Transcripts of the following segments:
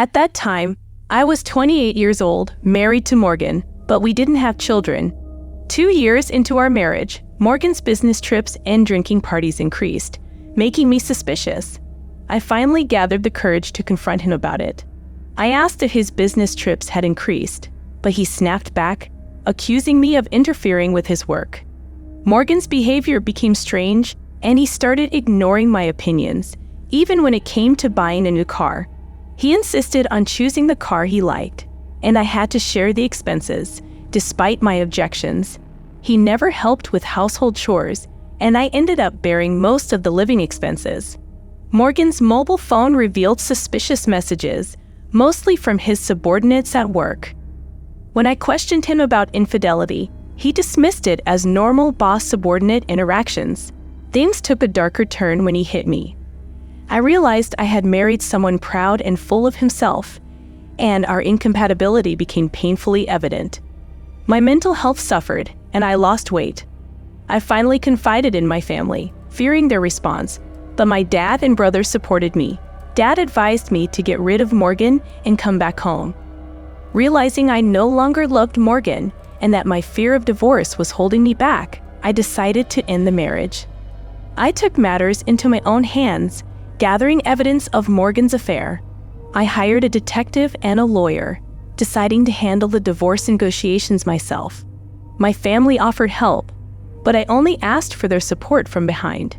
At that time, I was 28 years old, married to Morgan, but we didn't have children. 2 years into our marriage, Morgan's business trips and drinking parties increased, making me suspicious. I finally gathered the courage to confront him about it. I asked if his business trips had increased, but he snapped back, accusing me of interfering with his work. Morgan's behavior became strange, and he started ignoring my opinions, even when it came to buying a new car. He insisted on choosing the car he liked, and I had to share the expenses, despite my objections. He never helped with household chores, and I ended up bearing most of the living expenses. Morgan's mobile phone revealed suspicious messages, mostly from his subordinates at work. When I questioned him about infidelity, he dismissed it as normal boss-subordinate interactions. Things took a darker turn when he hit me. I realized I had married someone proud and full of himself, and our incompatibility became painfully evident. My mental health suffered, and I lost weight. I finally confided in my family, fearing their response, but my dad and brother supported me. Dad advised me to get rid of Morgan and come back home. Realizing I no longer loved Morgan and that my fear of divorce was holding me back, I decided to end the marriage. I took matters into my own hands, gathering evidence of Morgan's affair. I hired a detective and a lawyer, deciding to handle the divorce negotiations myself. My family offered help, but I only asked for their support from behind.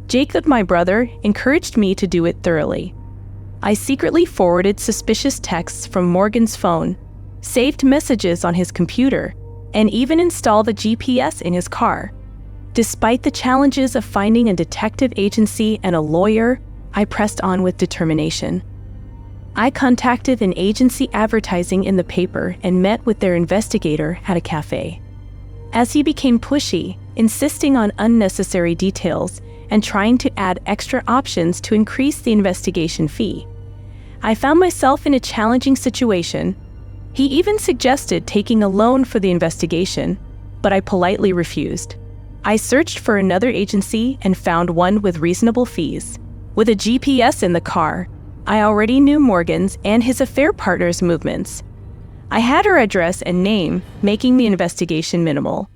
Jacob, my brother, encouraged me to do it thoroughly. I secretly forwarded suspicious texts from Morgan's phone, saved messages on his computer, and even installed a GPS in his car. Despite the challenges of finding a detective agency and a lawyer, I pressed on with determination. I contacted an agency advertising in the paper and met with their investigator at a cafe. As he became pushy, insisting on unnecessary details and trying to add extra options to increase the investigation fee, I found myself in a challenging situation. He even suggested taking a loan for the investigation, but I politely refused. I searched for another agency and found one with reasonable fees. With a GPS in the car, I already knew Morgan's and his affair partner's movements. I had her address and name, making the investigation minimal.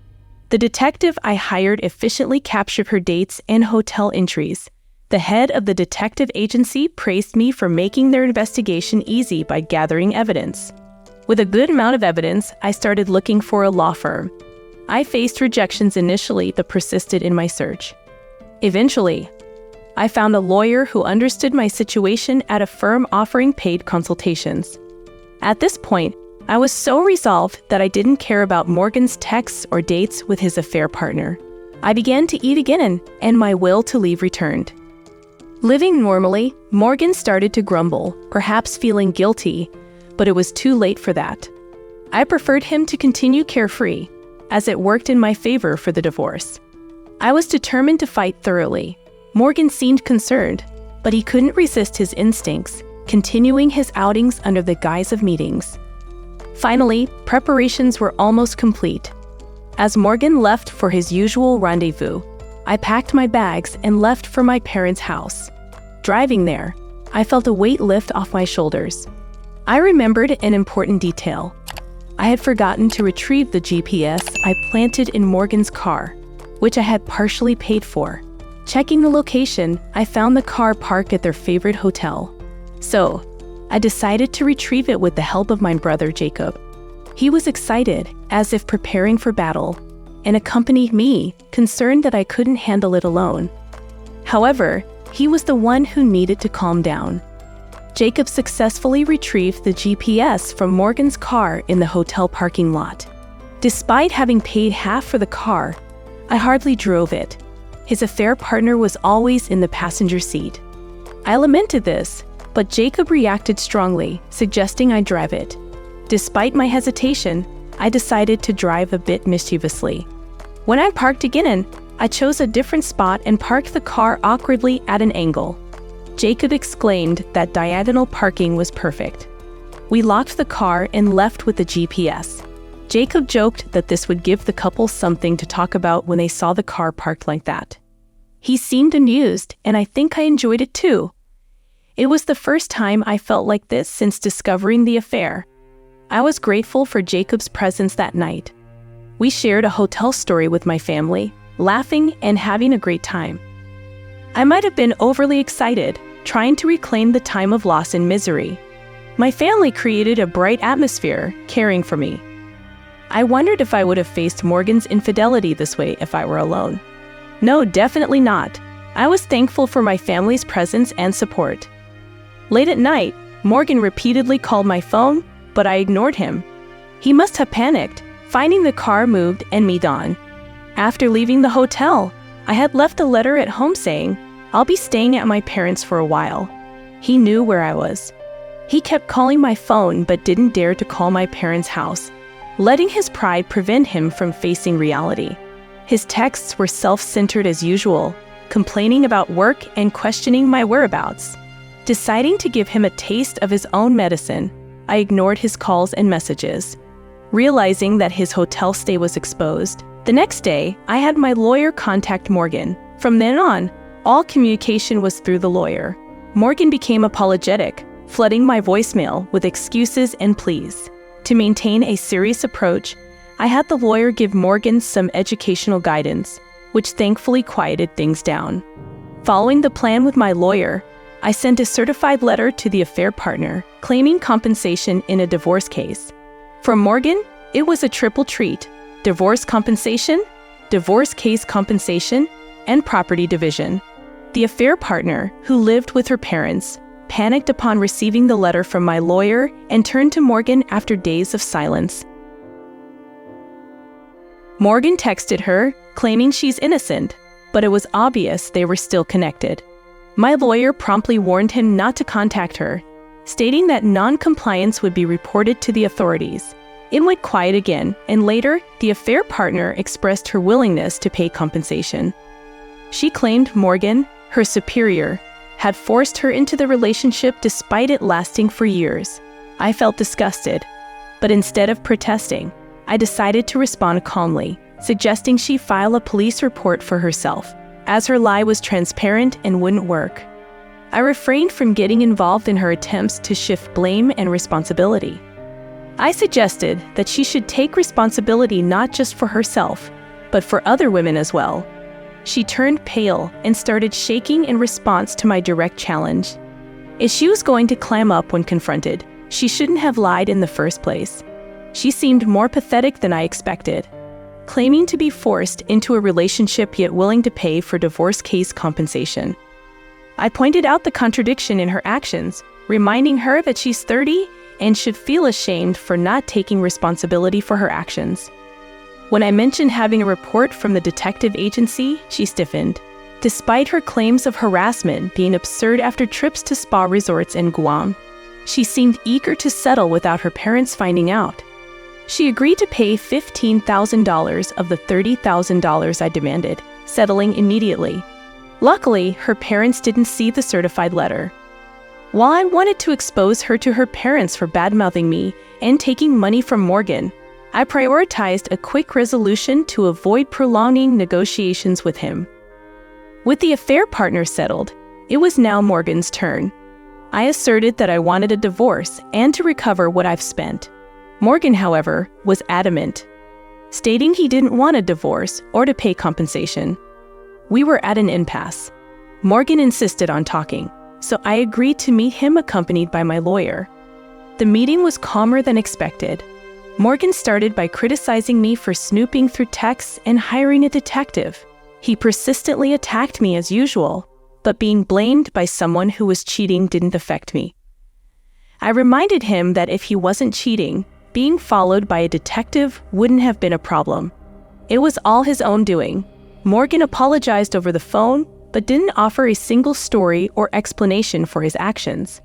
The detective I hired efficiently captured her dates and hotel entries. The head of the detective agency praised me for making their investigation easy by gathering evidence. With a good amount of evidence, I started looking for a law firm. I faced rejections initially but persisted in my search. Eventually, I found a lawyer who understood my situation at a firm offering paid consultations. At this point, I was so resolved that I didn't care about Morgan's texts or dates with his affair partner. I began to eat again, and my will to leave returned. Living normally, Morgan started to grumble, perhaps feeling guilty, but it was too late for that. I preferred him to continue carefree, as it worked in my favor for the divorce. I was determined to fight thoroughly. Morgan seemed concerned, but he couldn't resist his instincts, continuing his outings under the guise of meetings. Finally, preparations were almost complete. As Morgan left for his usual rendezvous, I packed my bags and left for my parents' house. Driving there, I felt a weight lift off my shoulders. I remembered an important detail. I had forgotten to retrieve the GPS I planted in Morgan's car, which I had partially paid for. Checking the location, I found the car parked at their favorite hotel. So, I decided to retrieve it with the help of my brother Jacob. He was excited, as if preparing for battle, and accompanied me, concerned that I couldn't handle it alone. However, he was the one who needed to calm down. Jacob successfully retrieved the GPS from Morgan's car in the hotel parking lot. Despite having paid half for the car, I hardly drove it. His affair partner was always in the passenger seat. I lamented this, but Jacob reacted strongly, suggesting I drive it. Despite my hesitation, I decided to drive a bit mischievously. When I parked again, I chose a different spot and parked the car awkwardly at an angle. Jacob exclaimed that diagonal parking was perfect. We locked the car and left with the GPS. Jacob joked that this would give the couple something to talk about when they saw the car parked like that. He seemed amused, and I think I enjoyed it too. It was the first time I felt like this since discovering the affair. I was grateful for Jacob's presence that night. We shared a hotel story with my family, laughing and having a great time. I might have been overly excited, trying to reclaim the time of loss and misery. My family created a bright atmosphere, caring for me. I wondered if I would have faced Morgan's infidelity this way if I were alone. No, definitely not. I was thankful for my family's presence and support. Late at night, Morgan repeatedly called my phone, but I ignored him. He must have panicked, finding the car moved and me gone. After leaving the hotel, I had left a letter at home saying, "I'll be staying at my parents' for a while." He knew where I was. He kept calling my phone but didn't dare to call my parents' house, letting his pride prevent him from facing reality. His texts were self-centered as usual, complaining about work and questioning my whereabouts. Deciding to give him a taste of his own medicine, I ignored his calls and messages. Realizing that his hotel stay was exposed, the next day, I had my lawyer contact Morgan. From then on, all communication was through the lawyer. Morgan became apologetic, flooding my voicemail with excuses and pleas. To maintain a serious approach, I had the lawyer give Morgan some educational guidance, which thankfully quieted things down. Following the plan with my lawyer, I sent a certified letter to the affair partner, claiming compensation in a divorce case. For Morgan, it was a triple treat: divorce compensation, divorce case compensation, and property division. The affair partner, who lived with her parents, panicked upon receiving the letter from my lawyer and turned to Morgan after days of silence. Morgan texted her, claiming she's innocent, but it was obvious they were still connected. My lawyer promptly warned him not to contact her, stating that non-compliance would be reported to the authorities. It went quiet again, and later, the affair partner expressed her willingness to pay compensation. She claimed Morgan, her superior, had forced her into the relationship despite it lasting for years. I felt disgusted, but instead of protesting, I decided to respond calmly, suggesting she file a police report for herself, as her lie was transparent and wouldn't work. I refrained from getting involved in her attempts to shift blame and responsibility. I suggested that she should take responsibility not just for herself, but for other women as well. She turned pale and started shaking in response to my direct challenge. If she was going to clam up when confronted, she shouldn't have lied in the first place. She seemed more pathetic than I expected, claiming to be forced into a relationship yet willing to pay for divorce case compensation. I pointed out the contradiction in her actions, reminding her that she's 30 and should feel ashamed for not taking responsibility for her actions. When I mentioned having a report from the detective agency, she stiffened, despite her claims of harassment being absurd after trips to spa resorts in Guam. She seemed eager to settle without her parents finding out. She agreed to pay $15,000 of the $30,000 I demanded, settling immediately. Luckily, her parents didn't see the certified letter. While I wanted to expose her to her parents for badmouthing me and taking money from Morgan, I prioritized a quick resolution to avoid prolonging negotiations with him. With the affair partner settled, it was now Morgan's turn. I asserted that I wanted a divorce and to recover what I've spent. Morgan, however, was adamant, stating he didn't want a divorce or to pay compensation. We were at an impasse. Morgan insisted on talking, so I agreed to meet him accompanied by my lawyer. The meeting was calmer than expected. Morgan started by criticizing me for snooping through texts and hiring a detective. He persistently attacked me as usual, but being blamed by someone who was cheating didn't affect me. I reminded him that if he wasn't cheating, being followed by a detective wouldn't have been a problem. It was all his own doing. Morgan apologized over the phone, but didn't offer a single story or explanation for his actions.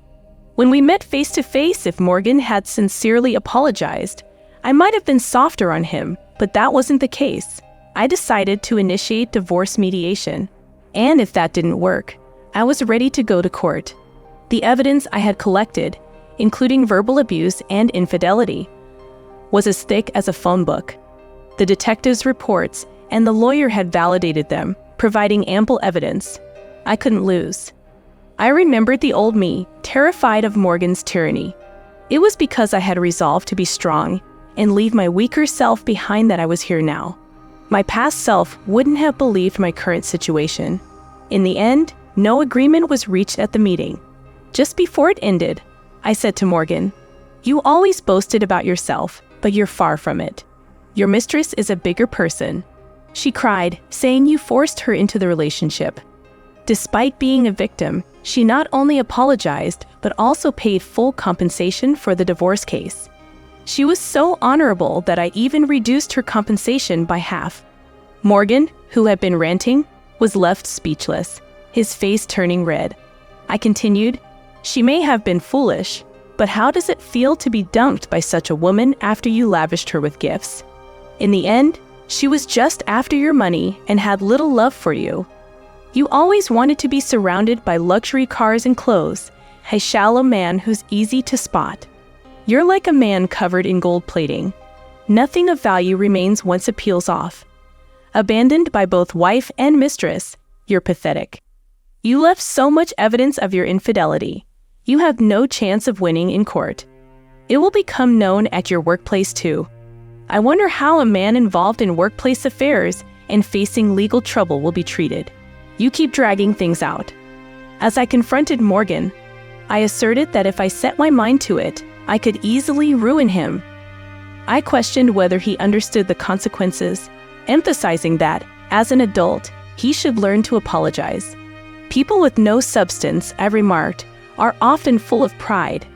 When we met face to face, if Morgan had sincerely apologized, I might have been softer on him, but that wasn't the case. I decided to initiate divorce mediation, and if that didn't work, I was ready to go to court. The evidence I had collected, including verbal abuse and infidelity, was as thick as a phone book. The detective's reports and the lawyer had validated them, providing ample evidence. I couldn't lose. I remembered the old me, terrified of Morgan's tyranny. It was because I had resolved to be strong and leave my weaker self behind that I was here now. My past self wouldn't have believed my current situation. In the end, no agreement was reached at the meeting. Just before it ended, I said to Morgan, "You always boasted about yourself, but you're far from it. Your mistress is a bigger person." She cried, saying you forced her into the relationship. Despite being a victim, she not only apologized, but also paid full compensation for the divorce case. She was so honorable that I even reduced her compensation by half. Morgan, who had been ranting, was left speechless, his face turning red. I continued, "She may have been foolish, but how does it feel to be dumped by such a woman after you lavished her with gifts? In the end, she was just after your money and had little love for you. You always wanted to be surrounded by luxury cars and clothes, a shallow man who's easy to spot. You're like a man covered in gold plating. Nothing of value remains once it peels off. Abandoned by both wife and mistress, you're pathetic. You left so much evidence of your infidelity. You have no chance of winning in court. It will become known at your workplace too. I wonder how a man involved in workplace affairs and facing legal trouble will be treated. You keep dragging things out." As I confronted Morgan, I asserted that if I set my mind to it, I could easily ruin him. I questioned whether he understood the consequences, emphasizing that, as an adult, he should learn to apologize. People with no substance, I remarked, are often full of pride,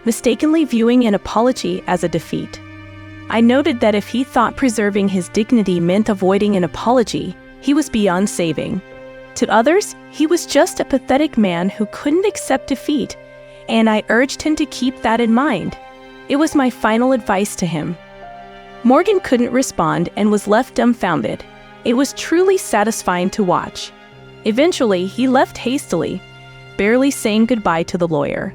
mistakenly viewing an apology as a defeat. I noted that if he thought preserving his dignity meant avoiding an apology, he was beyond saving. To others, he was just a pathetic man who couldn't accept defeat, and I urged him to keep that in mind. It was my final advice to him. Morgan couldn't respond and was left dumbfounded. It was truly satisfying to watch. Eventually, he left hastily, barely saying goodbye to the lawyer.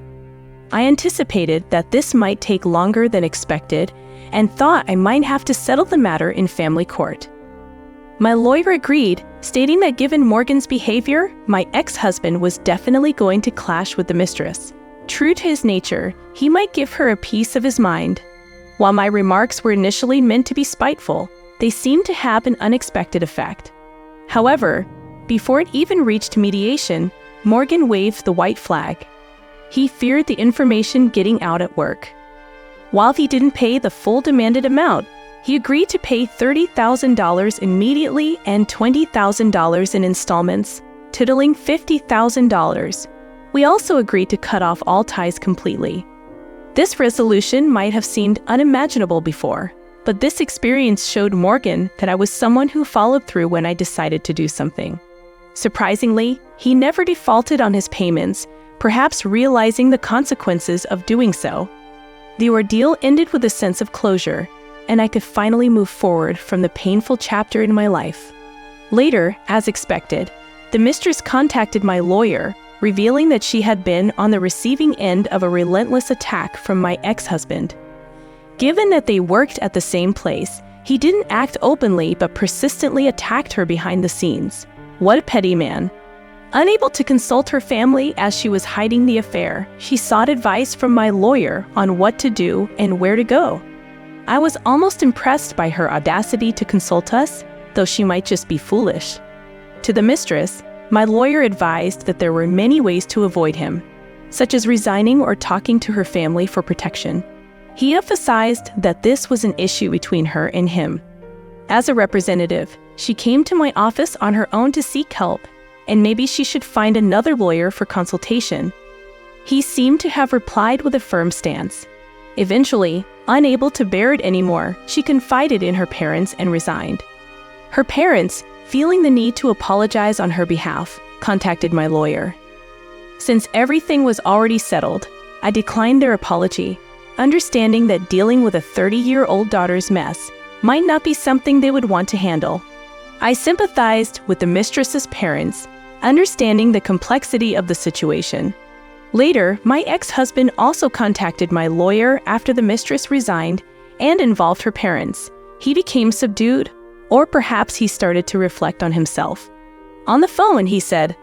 I anticipated that this might take longer than expected and thought I might have to settle the matter in family court. My lawyer agreed, stating that given Morgan's behavior, my ex-husband was definitely going to clash with the mistress. True to his nature, he might give her a piece of his mind. While my remarks were initially meant to be spiteful, they seemed to have an unexpected effect. However, before it even reached mediation, Morgan waved the white flag. He feared the information getting out at work. While he didn't pay the full demanded amount, he agreed to pay $30,000 immediately and $20,000 in installments, totaling $50,000. We also agreed to cut off all ties completely. This resolution might have seemed unimaginable before, but this experience showed Morgan that I was someone who followed through when I decided to do something. Surprisingly, he never defaulted on his payments, perhaps realizing the consequences of doing so. The ordeal ended with a sense of closure, and I could finally move forward from the painful chapter in my life. Later, as expected, the mistress contacted my lawyer, revealing that she had been on the receiving end of a relentless attack from my ex-husband. Given that they worked at the same place, he didn't act openly but persistently attacked her behind the scenes. What a petty man. Unable to consult her family as she was hiding the affair, she sought advice from my lawyer on what to do and where to go. I was almost impressed by her audacity to consult us, though she might just be foolish. To the mistress, my lawyer advised that there were many ways to avoid him, such as resigning or talking to her family for protection. He emphasized that this was an issue between her and him. As a representative, she came to my office on her own to seek help, and maybe she should find another lawyer for consultation. He seemed to have replied with a firm stance. Eventually, unable to bear it anymore, she confided in her parents and resigned. Her parents, feeling the need to apologize on her behalf, contacted my lawyer. Since everything was already settled, I declined their apology, understanding that dealing with a 30-year-old daughter's mess might not be something they would want to handle. I sympathized with the mistress's parents, understanding the complexity of the situation. Later, my ex-husband also contacted my lawyer after the mistress resigned and involved her parents. He became subdued, or perhaps he started to reflect on himself. On the phone, he said,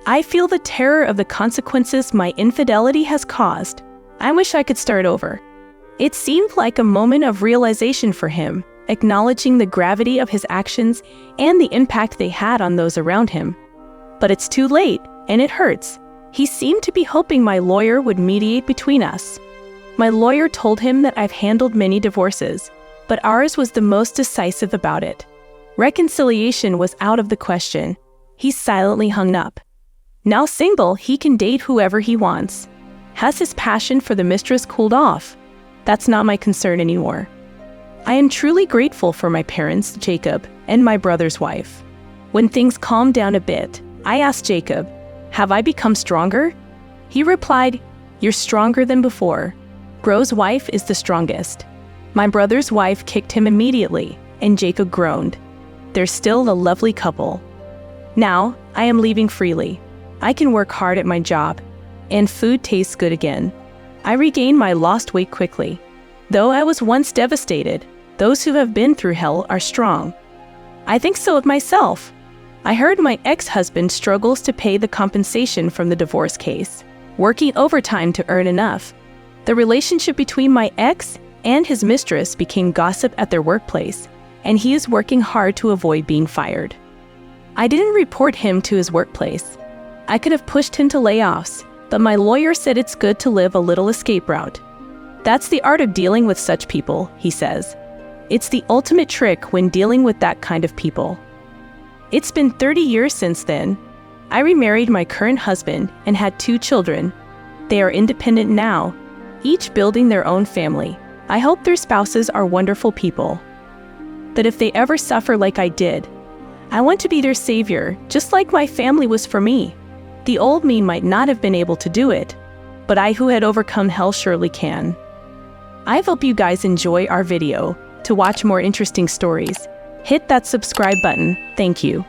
I feel the terror of the consequences my infidelity has caused. I wish I could start over. It seemed like a moment of realization for him, acknowledging the gravity of his actions and the impact they had on those around him. But it's too late, and it hurts. He seemed to be hoping my lawyer would mediate between us. My lawyer told him that I've handled many divorces, but ours was the most decisive about it. Reconciliation was out of the question. He silently hung up. Now single, he can date whoever he wants. Has his passion for the mistress cooled off? That's not my concern anymore. I am truly grateful for my parents, Jacob, and my brother's wife. When things calmed down a bit, I asked Jacob, "Have I become stronger?" He replied, "You're stronger than before. Bro's wife is the strongest." My brother's wife kicked him immediately, and Jacob groaned. They're still a lovely couple. Now, I am leaving freely. I can work hard at my job, and food tastes good again. I regained my lost weight quickly. Though I was once devastated, those who have been through hell are strong. I think so of myself. I heard my ex-husband struggles to pay the compensation from the divorce case, working overtime to earn enough. The relationship between my ex and his mistress became gossip at their workplace, and he is working hard to avoid being fired. I didn't report him to his workplace. I could have pushed him to layoffs, but my lawyer said it's good to live a little escape route. That's the art of dealing with such people, he says. It's the ultimate trick when dealing with that kind of people. It's been 30 years since then. I remarried my current husband and had 2 children. They are independent now, each building their own family. I hope their spouses are wonderful people. But if they ever suffer like I did, I want to be their savior, just like my family was for me. The old me might not have been able to do it, but I who had overcome hell surely can. I hope you guys enjoy our video. To watch more interesting stories, hit that subscribe button. Thank you.